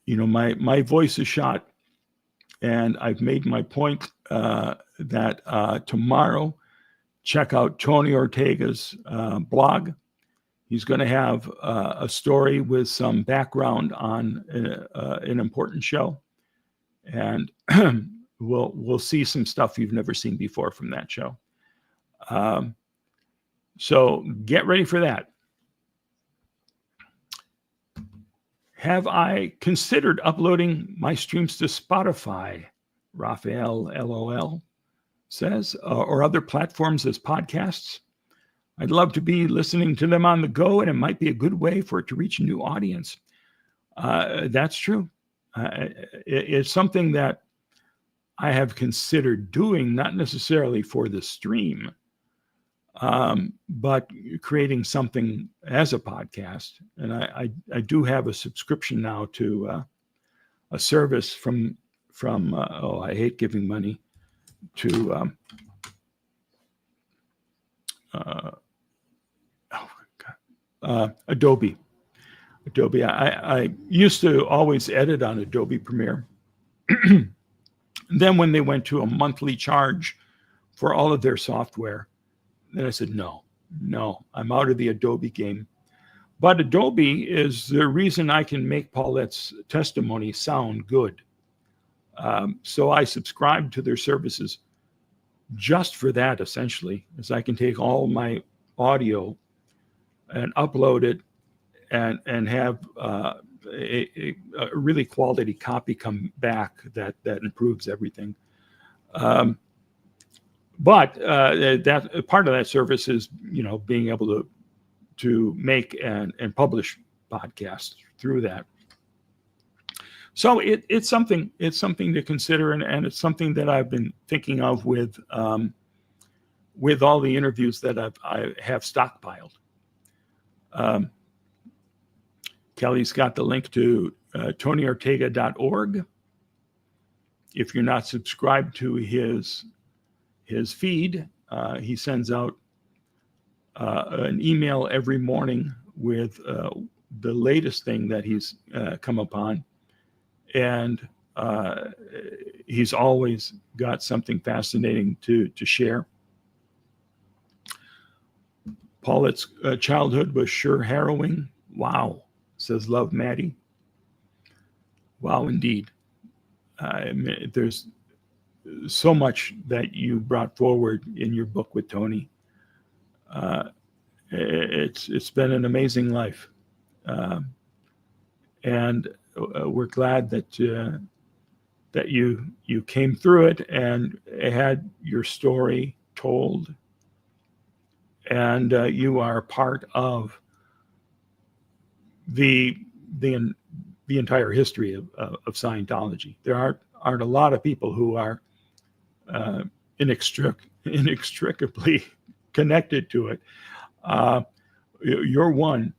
you know, my voice is shot, and I've made my point that tomorrow, check out Tony Ortega's blog. He's going to have a story with some background on an important show, and we'll see some stuff you've never seen before from that show. So get ready for that. Have I considered uploading my streams to Spotify? Raphael LOL says, or other platforms as podcasts. I'd love to be listening to them on the go, and it might be a good way for it to reach a new audience. That's true. It's something that I have considered doing, not necessarily for the stream, but creating something as a podcast. And I do have a subscription now to a service from I hate giving money to Adobe. I used to always edit on Adobe Premiere. Then when they went to a monthly charge for all of their software, then I said, no, I'm out of the Adobe game. But Adobe is the reason I can make Paulette's testimony sound good. So I subscribed to their services just for that, essentially, as I can take all my audio and upload it and have a really quality copy come back that improves everything. But that part of that service is, being able to make and publish podcasts through that. So it's something to consider, and it's something that I've been thinking of with all the interviews that I have stockpiled. Kelly's got the link to TonyOrtega.org. If you're not subscribed to his feed, he sends out an email every morning with the latest thing that he's come upon. And he's always got something fascinating to share. Paulette's childhood was sure harrowing. Wow, says Love Maddie. Wow, indeed. There's so much that you brought forward in your book with Tony. It's been an amazing life. And we're glad that you came through it and had your story told, and you are part of the entire history of Scientology. There aren't a lot of people who are inextricably connected to it. You're one.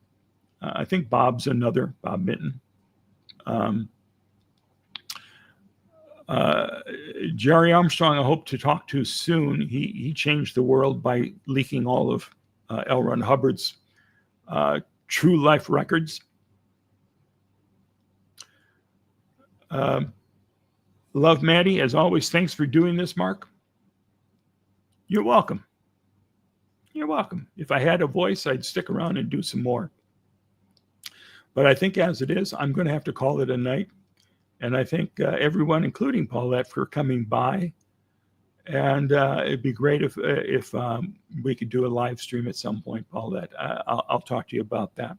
I think Bob's another, Bob Minton. Jerry Armstrong, I hope to talk to soon. He changed the world by leaking all of L. Ron Hubbard's true life records. Love Maddie, as always, thanks for doing this, Mark. You're welcome. You're welcome. If I had a voice, I'd stick around and do some more. But I think as it is, I'm going to have to call it a night. And I thank everyone, including Paulette, for coming by. And it'd be great if we could do a live stream at some point, Paulette. I'll talk to you about that.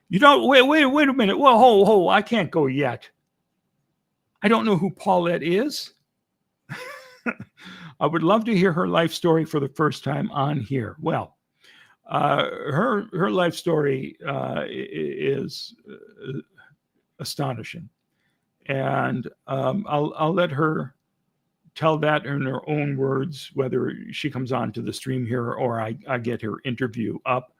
You don't wait a minute. Whoa, I can't go yet. I don't know who Paulette is. I would love to hear her life story for the first time on here. Well, her life story is astonishing, and I'll let her tell that in her own words, whether she comes on to the stream here or I get her interview up,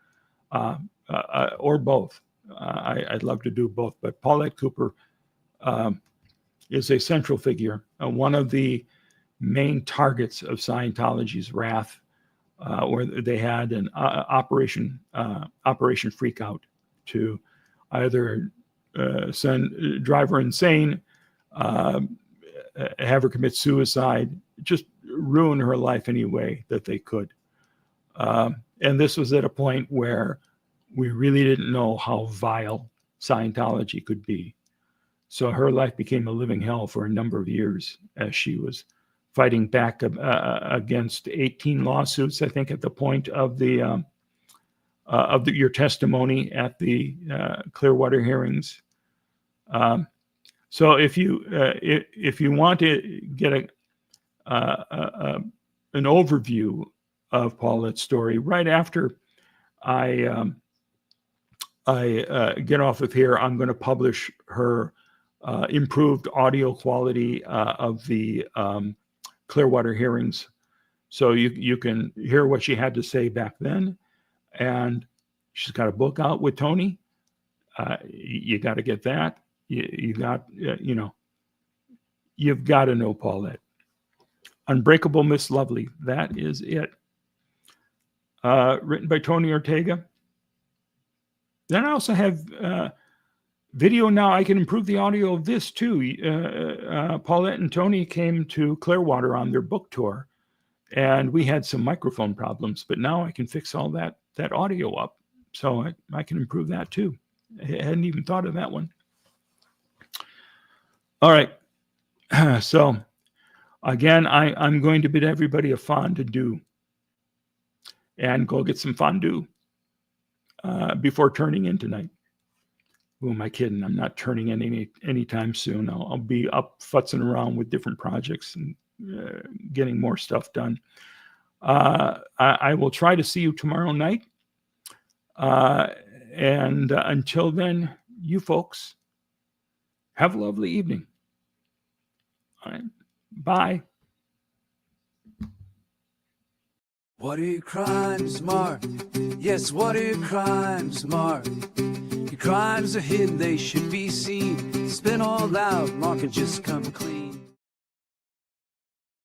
or both. I'd love to do both, but Paulette Cooper is a central figure, one of the main targets of Scientology's wrath, where they had an Operation Freakout to either drive her insane, have her commit suicide, just ruin her life any way that they could. And this was at a point where we really didn't know how vile Scientology could be. So her life became a living hell for a number of years as she was fighting back against 18 lawsuits, I think, at the point of your testimony at the Clearwater hearings. So if you want to get an overview of Paulette's story, right after I get off of here, I'm going to publish her improved audio quality of the Clearwater hearings So you can hear what she had to say back then. And she's got a book out with Tony. You got to get that. You've got to know Paulette. Unbreakable Miss Lovely. That is it. Written by Tony Ortega. Then I also have video now. I can improve the audio of this too. Paulette and Tony came to Clearwater on their book tour, and we had some microphone problems, but now I can fix all that audio up. So I can improve that too. I hadn't even thought of that one. All right. So again, I'm going to bid everybody a fondue and go get some fondue before turning in tonight. Who am I kidding? I'm not turning in anytime soon. I'll be up futzing around with different projects and getting more stuff done. I will try to see you tomorrow night. And until then, you folks, have a lovely evening. All right. Bye. What are your crimes, Mark? Yes, what are your crimes, Mark? Your crimes are hidden, they should be seen. Spin all out, Mark, and just come clean.